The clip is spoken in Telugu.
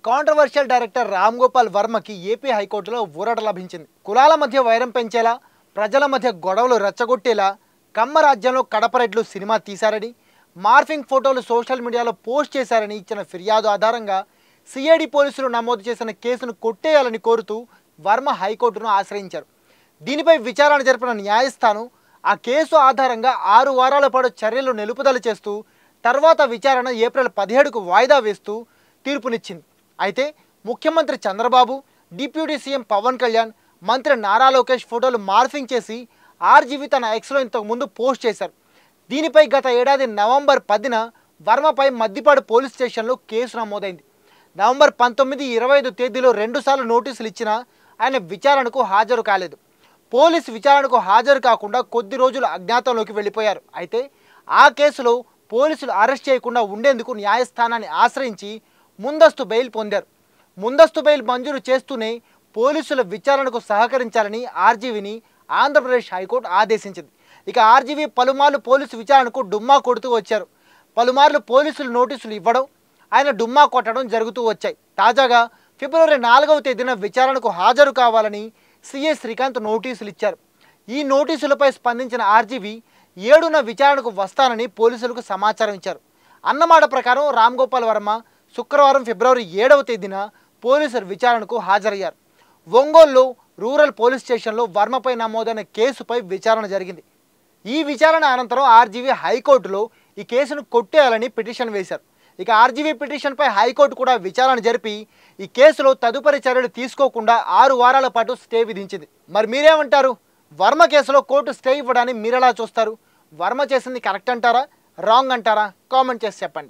కాంట్రవర్షియల్ డైరెక్టర్ రామ్ గోపాల్ వర్మకి ఏపీ హైకోర్టులో ఊరట లభించింది. కులాల మధ్య వైరం పెంచేలా, ప్రజల మధ్య గొడవలు రెచ్చగొట్టేలా కమ్మ రాజ్యంలో కడపరెడ్లు సినిమా తీశారని, మార్ఫింగ్ ఫోటోలు సోషల్ మీడియాలో పోస్ట్ చేశారని ఇచ్చిన ఫిర్యాదు ఆధారంగా సిఐడి పోలీసులు నమోదు చేసిన కేసును కొట్టేయాలని కోరుతూ వర్మ హైకోర్టును ఆశ్రయించారు. దీనిపై విచారణ జరిపిన న్యాయస్థానం ఆ కేసు ఆధారంగా 6 వారాల పాటు చర్యలు నిలుపుదల చేస్తూ తర్వాత విచారణ ఏప్రిల్ 17కు వాయిదా వేస్తూ తీర్పునిచ్చింది. అయితే ముఖ్యమంత్రి చంద్రబాబు, డిప్యూటీ సీఎం పవన్ కళ్యాణ్, మంత్రి నారా లోకేష్ ఫోటోలు మార్ఫింగ్ చేసి ఆర్జీవి తన ఎక్స్లో ఇంతకుముందు పోస్ట్ చేశారు. దీనిపై గత ఏడాది నవంబర్ 10న వర్మపై మద్దిపాడు పోలీస్ స్టేషన్లో కేసు నమోదైంది. నవంబర్ 19, 25 తేదీలో 2 సార్లు నోటీసులు ఇచ్చినా ఆయన విచారణకు హాజరు కాలేదు. పోలీసు విచారణకు హాజరు కాకుండా కొద్ది రోజులు అజ్ఞాతంలోకి వెళ్ళిపోయారు. అయితే ఆ కేసులో పోలీసులు అరెస్ట్ చేయకుండా ఉండేందుకు న్యాయస్థానాన్ని ఆశ్రయించి ముందస్తు బెయిల్ పొందారు. ముందస్తు బెయిల్ మంజూరు చేస్తూనే పోలీసుల విచారణకు సహకరించాలని ఆర్జీవిని ఆంధ్రప్రదేశ్ హైకోర్టు ఆదేశించింది. ఇక ఆర్జీవి పలుమార్లు పోలీసు విచారణకు డుమ్మా కొడుతూ వచ్చారు. పలుమార్లు పోలీసులు నోటీసులు ఇవ్వడం, ఆయన డుమ్మా కొట్టడం జరుగుతూ వచ్చాయి. తాజాగా ఫిబ్రవరి 4వ తేదీన విచారణకు హాజరు కావాలని సిఐ శ్రీకాంత్ నోటీసులు ఇచ్చారు. ఈ నోటీసులపై స్పందించిన ఆర్జీవి 7న విచారణకు వస్తానని పోలీసులకు సమాచారం ఇచ్చారు. అన్నమాట ప్రకారం రామ్ గోపాల్ వర్మ శుక్రవారం ఫిబ్రవరి 7వ తేదీన పోలీసులు విచారణకు హాజరయ్యారు. ఒంగోలులో రూరల్ పోలీస్ స్టేషన్లో వర్మపై నమోదైన కేసుపై విచారణ జరిగింది. ఈ విచారణ అనంతరం ఆర్జీవి హైకోర్టులో ఈ కేసును కొట్టేయాలని పిటిషన్ వేశారు. ఇక ఆర్జీవి పిటిషన్పై హైకోర్టు కూడా విచారణ జరిపి ఈ కేసులో తదుపరి చర్యలు తీసుకోకుండా 6 వారాల పాటు స్టే విధించింది. మరి మీరేమంటారు? వర్మ కేసులో కోర్టు స్టే ఇవ్వడాన్ని మీరెలా చూస్తారు? వర్మ చేసింది కరెక్ట్ అంటారా, రాంగ్ అంటారా? కామెంట్ చేసి చెప్పండి.